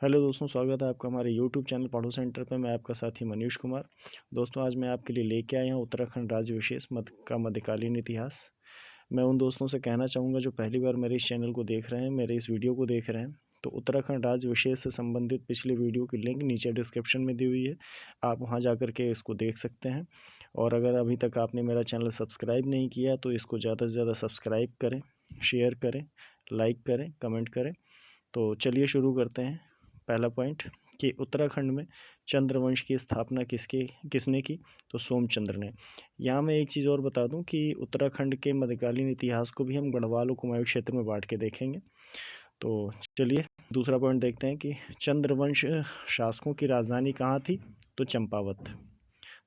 Hello दोस्तों, स्वागत है आपका हमारे यूट्यूब चैनल पढ़ो सेंटर पे। मैं आपका साथी मनीष कुमार। दोस्तों, आज मैं आपके लिए लेके आया हूँ उत्तराखंड राज्य विशेष का मध्यकालीन इतिहास। मैं उन दोस्तों से कहना चाहूँगा जो पहली बार मेरे इस चैनल को देख रहे हैं, मेरे इस वीडियो को देख रहे हैं, तो उत्तराखंड राज्य विशेष से संबंधित पिछले वीडियो की लिंक नीचे डिस्क्रिप्शन में दी हुई है। आप वहाँ जा कर के इसको देख सकते हैं। और अगर अभी तक आपने मेरा चैनल सब्सक्राइब नहीं किया तो इसको ज़्यादा से ज़्यादा सब्सक्राइब करें, शेयर करें, लाइक करें, कमेंट करें। तो चलिए शुरू करते हैं। पहला पॉइंट कि उत्तराखंड में चंद्रवंश की स्थापना किसने की? तो सोमचंद्र ने। यहाँ मैं एक चीज़ और बता दूं कि उत्तराखंड के मध्यकालीन इतिहास को भी हम गढ़वाल और कुमायूं क्षेत्र में बांट के देखेंगे। तो चलिए दूसरा पॉइंट देखते हैं कि चंद्रवंश शासकों की राजधानी कहाँ थी? तो चंपावत।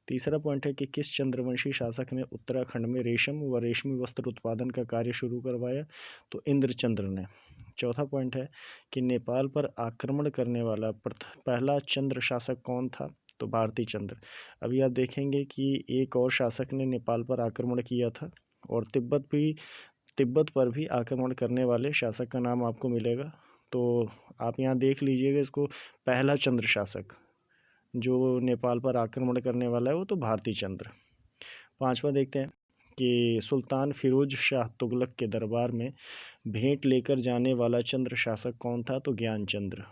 तीसरा पॉइंट है कि किस चंद्रवंशी शासक ने उत्तराखंड में रेशम व रेशमी वस्त्र उत्पादन का कार्य शुरू करवाया? तो इंद्रचंद्र ने। चौथा पॉइंट है कि नेपाल पर आक्रमण करने वाला पहला चंद्र शासक कौन था? तो भारती चंद्र। अभी आप देखेंगे कि एक और शासक ने नेपाल पर आक्रमण किया था और तिब्बत पर भी आक्रमण करने वाले शासक का नाम आपको मिलेगा। तो आप यहाँ देख लीजिएगा इसको। पहला चंद्र शासक जो नेपाल पर आक्रमण करने वाला है वो तो भारती चंद्र। पांचवा देखते हैं कि सुल्तान फिरोज शाह तुगलक के दरबार में भेंट लेकर जाने वाला चंद्र शासक कौन था? तो ज्ञानचंद्र।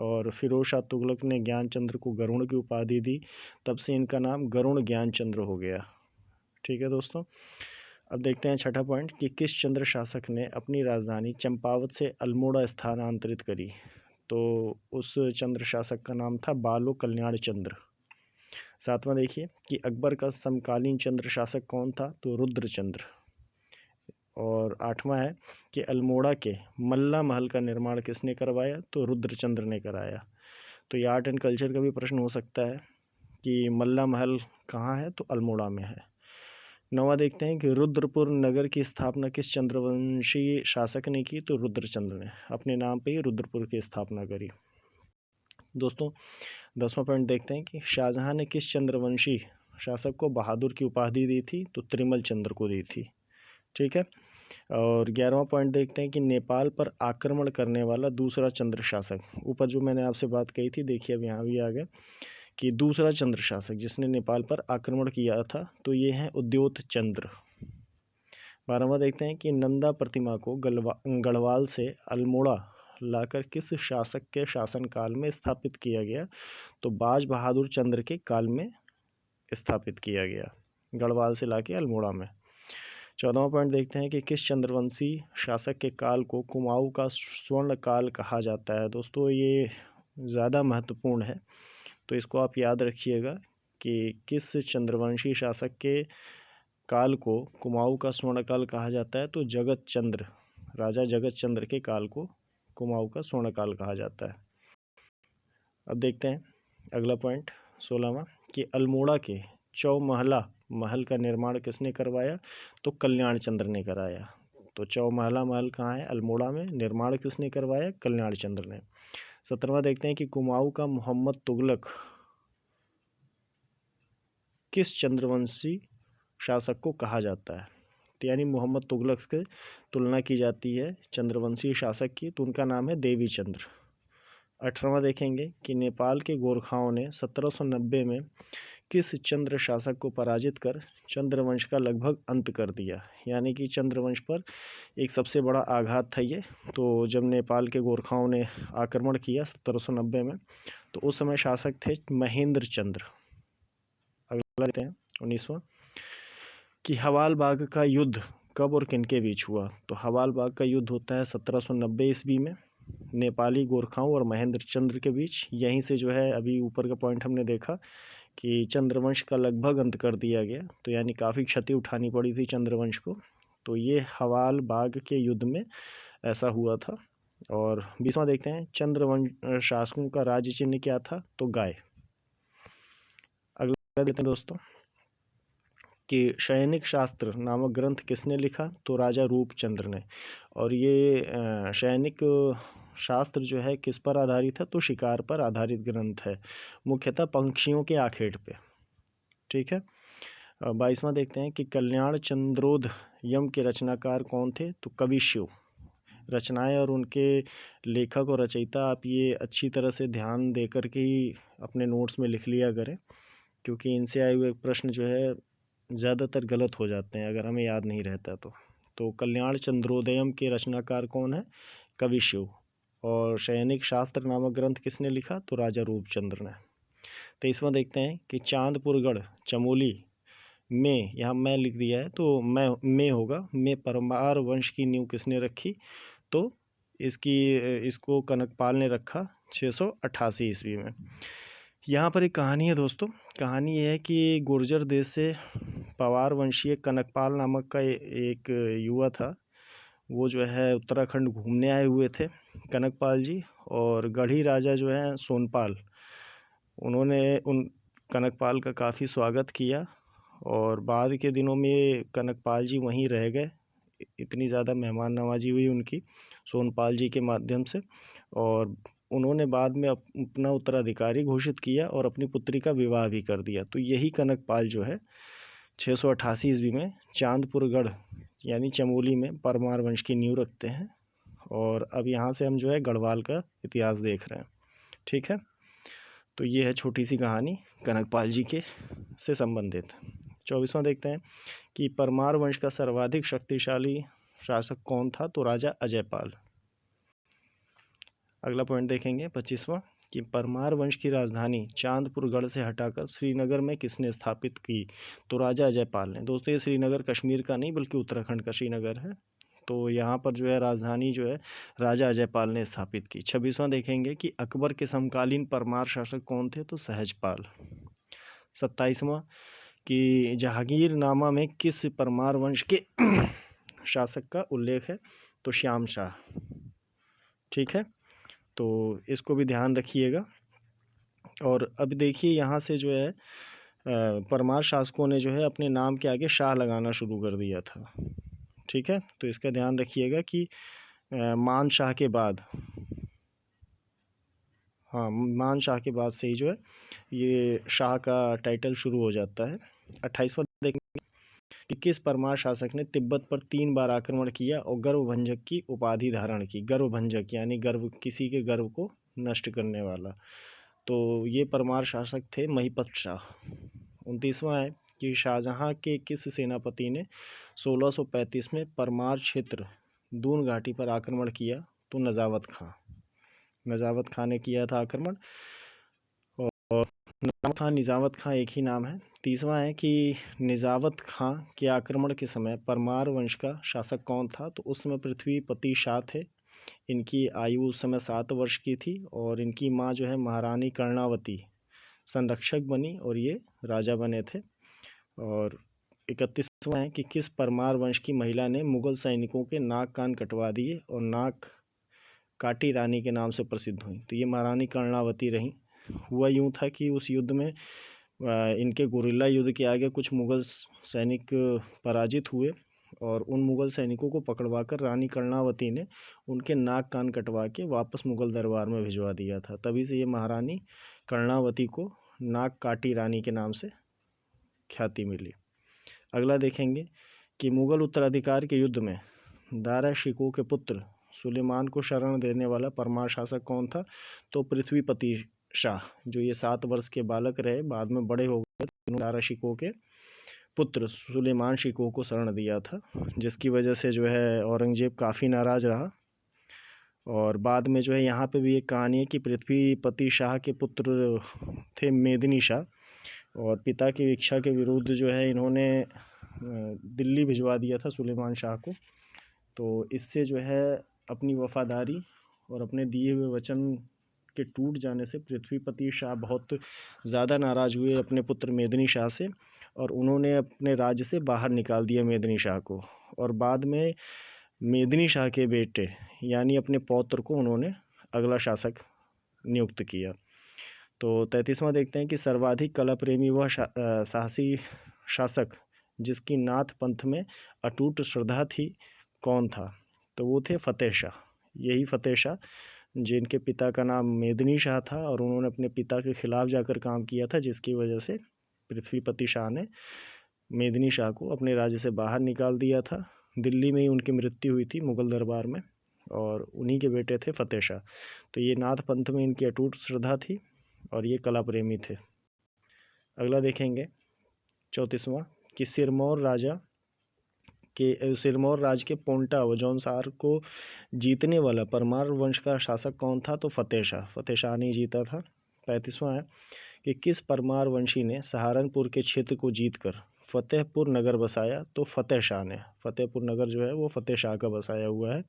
और फिरोज शाह तुगलक ने ज्ञानचंद्र को गरुण की उपाधि दी, तब से इनका नाम गरुण ज्ञानचंद्र हो गया। ठीक है दोस्तों। अब देखते हैं छठा पॉइंट कि किस चंद्र शासक ने अपनी राजधानी चंपावत से अल्मोड़ा स्थानांतरित करी? तो उस चंद्र शासक का नाम था बालो कल्याण चंद्र। सातवां देखिए कि अकबर का समकालीन चंद्र शासक कौन था? तो रुद्रचंद्र। और आठवां है कि अल्मोड़ा के मल्ला महल का निर्माण किसने करवाया? तो रुद्रचंद्र ने कराया। तो ये आर्ट एंड कल्चर का भी प्रश्न हो सकता है कि मल्ला महल कहाँ है? तो अल्मोड़ा में है। नौवां देखते हैं कि रुद्रपुर नगर की स्थापना किस चंद्रवंशी शासक ने की? तो रुद्रचंद्र ने अपने नाम पे ही रुद्रपुर की स्थापना करी। दोस्तों, 10वां पॉइंट देखते हैं कि शाहजहां ने किस चंद्रवंशी शासक को बहादुर की उपाधि दी थी? तो त्रिमल चंद्र को दी थी। ठीक है। और 11वां पॉइंट देखते हैं कि नेपाल पर आक्रमण करने वाला दूसरा चंद्र शासक, ऊपर जो मैंने आपसे बात कही थी, देखिए अब यहाँ भी आ गया कि दूसरा चंद्र शासक जिसने नेपाल पर आक्रमण किया था, तो ये है उद्योत चंद्र। 12वां देखते हैं कि नंदा प्रतिमा को गढ़वाल से अल्मोड़ा लाकर किस शासक के शासनकाल में स्थापित किया गया? तो बाज बहादुर चंद्र के काल में स्थापित किया गया, गढ़वाल से लाके अल्मोड़ा में। 14वां पॉइंट देखते हैं कि किस चंद्रवंशी शासक के काल को कुमाऊं का स्वर्ण काल कहा जाता है? दोस्तों, ये ज़्यादा महत्वपूर्ण है, तो इसको आप याद रखिएगा कि किस चंद्रवंशी शासक के काल को कुमाऊं का स्वर्ण काल कहा जाता है? तो जगत चंद्र, राजा जगत चंद्र के काल को कुमाऊं का स्वर्ण काल कहा जाता है। अब देखते हैं अगला पॉइंट 16वां कि अल्मोड़ा के चौमहला महल का निर्माण किसने करवाया? तो कल्याण चंद्र ने कराया। तो चौमहला महल कहाँ है? अल्मोड़ा में। निर्माण किसने करवाया? कल्याण चंद्र ने। 17वां देखते हैं कि कुमाऊं का मोहम्मद तुगलक किस चंद्रवंशी शासक को कहा जाता है? तो यानी मोहम्मद तुगलक से तुलना की जाती है चंद्रवंशी शासक की, तो उनका नाम है देवी चंद्र। 18वां देखेंगे कि नेपाल के गोरखाओं ने 1790 में किस चंद्र शासक को पराजित कर चंद्रवंश का लगभग अंत कर दिया? यानी कि चंद्रवंश पर एक सबसे बड़ा आघात था ये। तो जब नेपाल के गोरखाओं ने आक्रमण किया 1790 में, तो उस समय शासक थे महेंद्र चंद्र। अगला देखते हैं 19वां कि हवाल बाग का युद्ध कब और किनके बीच हुआ? तो हवाल बाग का युद्ध होता है 1790 ईस्वी में नेपाली गोरखाओं और महेंद्र चंद्र के बीच। यहीं से जो है अभी ऊपर का पॉइंट हमने देखा कि चंद्रवंश का लगभग अंत कर दिया गया, तो यानी काफ़ी क्षति उठानी पड़ी थी चंद्रवंश को। तो ये हवाल बाग के युद्ध में ऐसा हुआ था। और 20वां देखते हैं चंद्रवंश शासकों का राज्य चिन्ह क्या था? तो गाय। अगला देखते हैं दोस्तों कि सैनिक शास्त्र नामक ग्रंथ किसने लिखा? तो राजा रूपचंद्र ने। और ये सैनिक शास्त्र जो है किस पर आधारित है? तो शिकार पर आधारित ग्रंथ है, मुख्यतः पंक्षियों के आखेट पे। ठीक है। 22वां देखते हैं कि कल्याण चंद्रोध यम के रचनाकार कौन थे? तो कवि शिव। रचनाएं और उनके लेखक और रचयिता आप ये अच्छी तरह से ध्यान दे कर के ही अपने नोट्स में लिख लिया करें, क्योंकि इनसे आए हुए प्रश्न जो है ज़्यादातर गलत हो जाते हैं अगर हमें याद नहीं रहता तो कल्याण चंद्रोदयम के रचनाकार कौन है? कवि शिव। और शयनिक शास्त्र नामक ग्रंथ किसने लिखा? तो राजा रूपचंद्र ने। 23वां देखते हैं कि चांदपुरगढ़ चमोली में, यहाँ मैं लिख दिया है तो मैं में होगा, में परमार वंश की नींव किसने रखी? तो इसको कनकपाल ने रखा 688 ईस्वी में। यहाँ पर एक कहानी है दोस्तों। कहानी ये है कि गुर्जर देश से पवार वंशीय कनकपाल नामक का एक युवा था। वो जो है उत्तराखंड घूमने आए हुए थे कनकपाल जी, और गढ़ी राजा जो है सोनपाल, उन्होंने उन कनकपाल का काफ़ी स्वागत किया और बाद के दिनों में कनकपाल जी वहीं रह गए। इतनी ज़्यादा मेहमान नवाजी हुई उनकी सोनपाल जी के माध्यम से, और उन्होंने बाद में अपना उत्तराधिकारी घोषित किया और अपनी पुत्री का विवाह भी कर दिया। तो यही कनकपाल जो है 688 ईस्वी में चांदपुरगढ़ यानी चमोली में परमार वंश की नींव रखते हैं। और अब यहाँ से हम जो है गढ़वाल का इतिहास देख रहे हैं। ठीक है, तो ये है छोटी सी कहानी कनकपाल जी के से संबंधित। 24वां देखते हैं कि परमार वंश का सर्वाधिक शक्तिशाली शासक कौन था? तो राजा अजयपाल। अगला पॉइंट देखेंगे 25वां कि परमार वंश की राजधानी चांदपुरगढ़ से हटाकर श्रीनगर में किसने स्थापित की? तो राजा अजयपाल ने। दोस्तों ये श्रीनगर कश्मीर का नहीं बल्कि उत्तराखंड का श्रीनगर है। तो यहाँ पर जो है राजधानी जो है राजा अजयपाल ने स्थापित की। 26वां देखेंगे कि अकबर के समकालीन परमार शासक कौन थे? तो सहजपाल। 27वां कि जहांगीरनामा में किस परमार वंश के शासक का उल्लेख है? तो श्याम शाह। ठीक है, तो इसको भी ध्यान रखिएगा। और अब देखिए यहाँ से जो है परमार शासकों ने जो है अपने नाम के आगे शाह लगाना शुरू कर दिया था। ठीक है, तो इसका ध्यान रखिएगा कि मान शाह के बाद, हाँ मान शाह के बाद से ही जो है ये शाह का टाइटल शुरू हो जाता है। 28वां देखेंगे कि किस परमार शासक ने तिब्बत पर 3 बार आक्रमण किया और गर्वभंजक की उपाधि धारण की? गर्वभंजक यानी गर्व, किसी के गर्व को नष्ट करने वाला। तो ये परमार शासक थे महिपत शाह। 29वां है कि शाहजहां के किस सेनापति ने 1635 में परमार क्षेत्र दून घाटी पर आक्रमण किया? तो नजावत खां। नजावत खां ने किया था आक्रमण। और निजाम खां निजावत खां एक ही नाम है। 30वां है कि निजावत खां के आक्रमण के समय परमार वंश का शासक कौन था? तो उस समय पृथ्वीपति शाह थे। इनकी आयु उस समय 7 वर्ष की थी और इनकी माँ जो है महारानी कर्णावती संरक्षक बनी और ये राजा बने थे। और 31वां है कि किस परमार वंश की महिला ने मुगल सैनिकों के नाक कान कटवा दिए और नाक काटी रानी के नाम से प्रसिद्ध हुई? तो ये महारानी कर्णावती रहीं। हुआ यूं था कि उस युद्ध में इनके गुरिल्ला युद्ध के आगे कुछ मुगल सैनिक पराजित हुए और उन मुगल सैनिकों को पकड़वाकर रानी कर्णावती ने उनके नाक कान कटवा के वापस मुगल दरबार में भिजवा दिया था। तभी से ये महारानी कर्णावती को नाक काटी रानी के नाम से ख्याति मिली। अगला देखेंगे कि मुगल उत्तराधिकार के युद्ध में दारा शिकोह के पुत्र सुलेमान को शरण देने वाला परमार शासक कौन था? तो पृथ्वीपति शाह, जो ये 7 वर्ष के बालक रहे, बाद में बड़े हो गए। दारा शिकोह के पुत्र सुलेमान शिकोह को शरण दिया था, जिसकी वजह से जो है औरंगजेब काफ़ी नाराज़ रहा। और बाद में जो है यहाँ पे भी एक कहानी है कि पृथ्वीपति शाह के पुत्र थे मेदिनी शाह, और पिता की इच्छा के विरुद्ध जो है इन्होंने दिल्ली भिजवा दिया था सुलेमान शाह को। तो इससे जो है अपनी वफादारी और अपने दिए हुए वचन के टूट जाने से पृथ्वीपति शाह बहुत ज़्यादा नाराज़ हुए अपने पुत्र मेदिनी शाह से, और उन्होंने अपने राज्य से बाहर निकाल दिया मेदिनी शाह को। और बाद में मेदिनी शाह के बेटे यानी अपने पौत्र को उन्होंने अगला शासक नियुक्त किया। तो 33वां देखते हैं कि सर्वाधिक कला प्रेमी व साहसी शासक जिसकी नाथ पंथ में अटूट श्रद्धा थी कौन था? तो वो थे फतेह शाह। यही फतेह शाह जिनके पिता का नाम मेदिनी शाह था और उन्होंने अपने पिता के खिलाफ जाकर काम किया था, जिसकी वजह से पृथ्वीपति शाह ने मेदिनी शाह को अपने राज्य से बाहर निकाल दिया था। दिल्ली में ही उनकी मृत्यु हुई थी मुगल दरबार में। और उन्हीं के बेटे थे फतेह शाह। तो ये नाथ पंथ में इनकी अटूट श्रद्धा थी और ये कला प्रेमी थे। अगला देखेंगे 34वां कि सिरमौर राज के पोंटा व जौनसार को जीतने वाला परमार वंश का शासक कौन था? तो फतेह शाह ने जीता था। 35वां है कि किस परमार वंशी ने सहारनपुर के क्षेत्र को जीतकर फतेहपुर नगर बसाया? तो फतेह शाह ने। फतेहपुर नगर जो है वो फतेह शाह का बसाया हुआ है।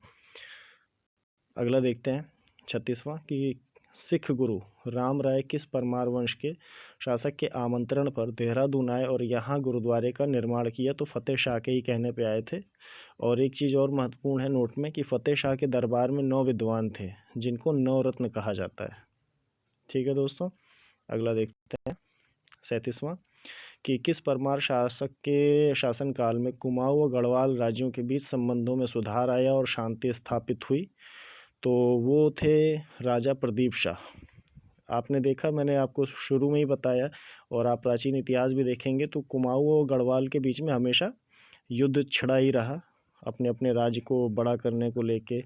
अगला देखते हैं 36वां कि सिख गुरु राम राय किस परमार वंश के शासक के आमंत्रण पर देहरादून आए और यहाँ गुरुद्वारे का निर्माण किया? तो फतेह शाह के ही कहने पे आए थे। और एक चीज़ और महत्वपूर्ण है नोट में कि फतेह शाह के दरबार में 9 विद्वान थे जिनको 9 रत्न कहा जाता है। ठीक है दोस्तों, अगला देखते हैं 37वां कि किस परमार शासक के शासनकाल में कुमाऊं व गढ़वाल राज्यों के बीच संबंधों में सुधार आया और शांति स्थापित हुई? तो वो थे राजा प्रदीप शाह। आपने देखा, मैंने आपको शुरू में ही बताया और आप प्राचीन इतिहास भी देखेंगे तो कुमाऊं और गढ़वाल के बीच में हमेशा युद्ध छिड़ा ही रहा, अपने अपने राज्य को बड़ा करने को लेके,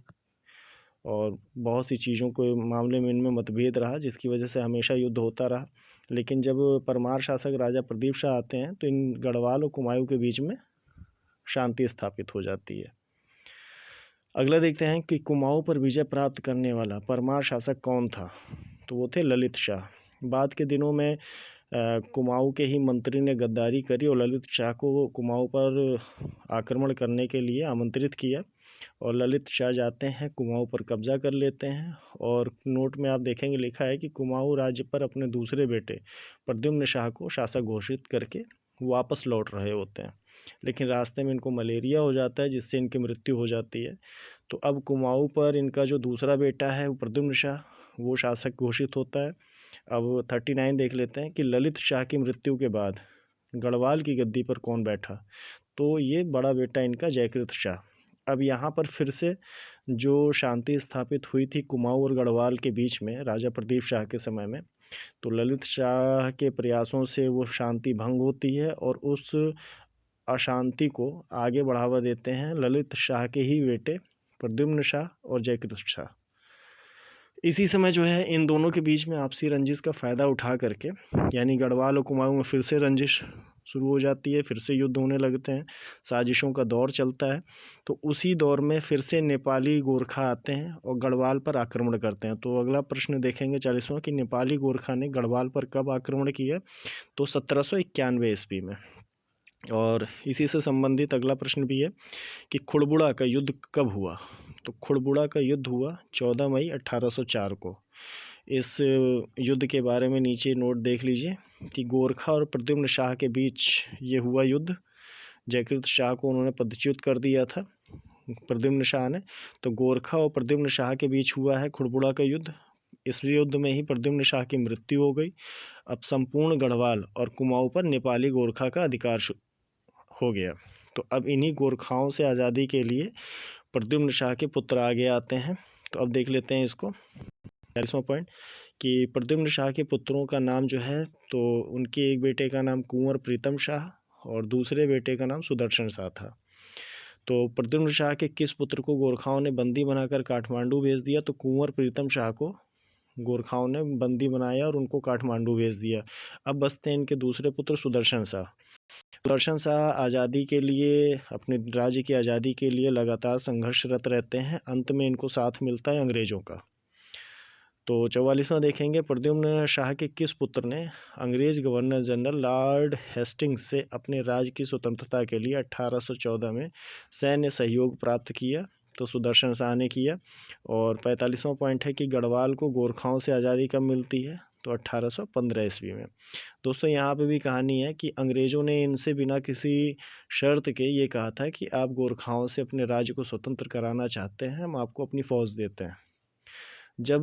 और बहुत सी चीज़ों के मामले में इनमें मतभेद रहा जिसकी वजह से हमेशा युद्ध होता रहा। लेकिन जब परमार शासक राजा प्रदीप शाह आते हैं तो इन गढ़वाल और कुमाऊं के बीच में शांति स्थापित हो जाती है। अगला देखते हैं कि कुमाऊं पर विजय प्राप्त करने वाला परमार शासक कौन था? तो वो थे ललित शाह। बाद के दिनों में कुमाऊं के ही मंत्री ने गद्दारी करी और ललित शाह को कुमाऊं पर आक्रमण करने के लिए आमंत्रित किया और ललित शाह जाते हैं, कुमाऊं पर कब्जा कर लेते हैं। और नोट में आप देखेंगे लिखा है कि कुमाऊं राज्य पर अपने दूसरे बेटे प्रद्युम्न शाह को शासक घोषित करके वापस लौट रहे होते हैं, लेकिन रास्ते में इनको मलेरिया हो जाता है जिससे इनकी मृत्यु हो जाती है। तो अब कुमाऊं पर इनका जो दूसरा बेटा है वो प्रद्युम्न शाह, वो शासक घोषित होता है। अब 39 देख लेते हैं कि ललित शाह की मृत्यु के बाद गढ़वाल की गद्दी पर कौन बैठा? तो ये बड़ा बेटा इनका जयकृत शाह। अब यहाँ पर फिर से जो शांति स्थापित हुई थी कुमाऊं और गढ़वाल के बीच में राजा प्रदीप शाह के समय में, तो ललित शाह के प्रयासों से वो शांति भंग होती है और उस अशांति को आगे बढ़ावा देते हैं ललित शाह के ही बेटे प्रद्युम्न शाह और जयकृत शाह। इसी समय जो है इन दोनों के बीच में आपसी रंजिश का फ़ायदा उठा करके, यानी गढ़वाल और कुमाऊं में फिर से रंजिश शुरू हो जाती है, फिर से युद्ध होने लगते हैं, साजिशों का दौर चलता है। तो उसी दौर में फिर से नेपाली गोरखा आते हैं और गढ़वाल पर आक्रमण करते हैं। तो अगला प्रश्न देखेंगे 40वां कि नेपाली गोरखा ने गढ़वाल पर कब आक्रमण किया? तो 1791 ईस्वी में। और इसी से संबंधित अगला प्रश्न भी है कि खुड़बुड़ा का युद्ध कब हुआ? तो खुड़बुड़ा का युद्ध हुआ 14 मई 1804 को। इस युद्ध के बारे में नीचे नोट देख लीजिए कि गोरखा और प्रद्युम्न शाह के बीच ये हुआ युद्ध। जयकृत शाह को उन्होंने पदच्युत कर दिया था प्रद्युम्न शाह ने। तो गोरखा और प्रद्युम्न शाह के बीच हुआ है खुड़बुड़ा का युद्ध। इस युद्ध में ही प्रद्युम्न शाह की मृत्यु हो गई। अब संपूर्ण गढ़वाल और कुमाऊं पर नेपाली गोरखा का अधिकार हो गया। तो अब इन्हीं गोरखाओं से आज़ादी के लिए प्रद्युम्न शाह के पुत्र आगे आते हैं। तो अब देख लेते हैं इसको 40वां पॉइंट कि प्रद्युम्न शाह के पुत्रों का नाम जो है, तो उनके एक बेटे का नाम कुंवर प्रीतम शाह और दूसरे बेटे का नाम सुदर्शन शाह था। तो प्रद्युम्न शाह के किस पुत्र को गोरखाओं ने बंदी बनाकर काठमांडू भेज दिया? तो कुंवर प्रीतम शाह को गोरखाओं ने बंदी बनाया और उनको काठमांडू भेज दिया। अब बसते हैं इनके दूसरे पुत्र सुदर्शन शाह। सुदर्शन शाह आज़ादी के लिए, अपने राज्य की आज़ादी के लिए लगातार संघर्षरत रहते हैं। अंत में इनको साथ मिलता है अंग्रेज़ों का। तो 44वां देखेंगे प्रद्युम्न शाह के किस पुत्र ने अंग्रेज़ गवर्नर जनरल लॉर्ड हेस्टिंग्स से अपने राज्य की स्वतंत्रता के लिए 1814 में सैन्य सहयोग प्राप्त किया? तो सुदर्शन शाह ने किया। और 45वां पॉइंट है कि गढ़वाल को गोरखाओं से आज़ादी कब मिलती है? तो 1815 ईस्वी में। दोस्तों यहाँ पे भी कहानी है कि अंग्रेज़ों ने इनसे बिना किसी शर्त के ये कहा था कि आप गोरखाओं से अपने राज्य को स्वतंत्र कराना चाहते हैं, हम आपको अपनी फ़ौज देते हैं। जब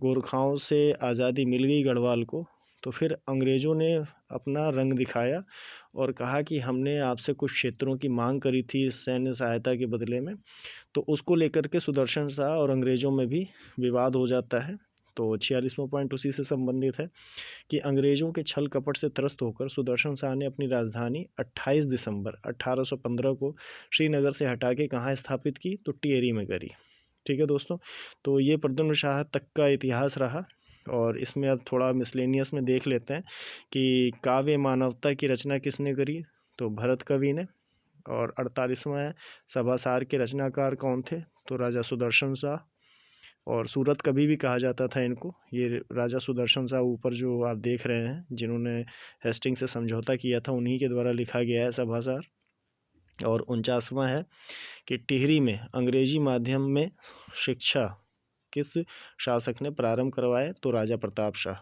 गोरखाओं से आज़ादी मिल गई गढ़वाल को, तो फिर अंग्रेज़ों ने अपना रंग दिखाया और कहा कि हमने आपसे कुछ क्षेत्रों की मांग करी थी सैन्य सहायता के बदले में। तो उसको लेकर के सुदर्शन शाह और अंग्रेज़ों में भी विवाद हो जाता है। तो 46वां पॉइंट उसी से संबंधित है कि अंग्रेज़ों के छल कपट से त्रस्त होकर सुदर्शन शाह ने अपनी राजधानी 28 दिसंबर 1815 को श्रीनगर से हटा के कहाँ स्थापित की? तो टिहरी में करी। ठीक है दोस्तों, तो ये प्रद्युम्न शाह तक का इतिहास रहा। और इसमें अब थोड़ा मिसलेनियस में देख लेते हैं कि काव्य मानवता की रचना किसने करी, तो भरत कवि ने। और 48वां है, सभासार के रचनाकार कौन थे, तो राजा सुदर्शन शाह। और सूरत कवि भी कहा जाता था इनको। ये राजा सुदर्शन शाह ऊपर जो आप देख रहे हैं, जिन्होंने हेस्टिंग से समझौता किया था, उन्हीं के द्वारा लिखा गया है सभासार। और 49वां है कि टिहरी में अंग्रेजी माध्यम में शिक्षा किस शासक ने प्रारंभ करवाए, तो राजा प्रताप शाह।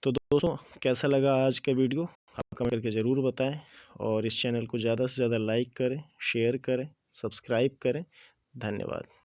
तो दोस्तों, कैसा लगा आज का वीडियो, आप कमेंट करके ज़रूर बताएं। और इस चैनल को ज़्यादा से ज़्यादा लाइक करें, शेयर करें, सब्सक्राइब करें। धन्यवाद।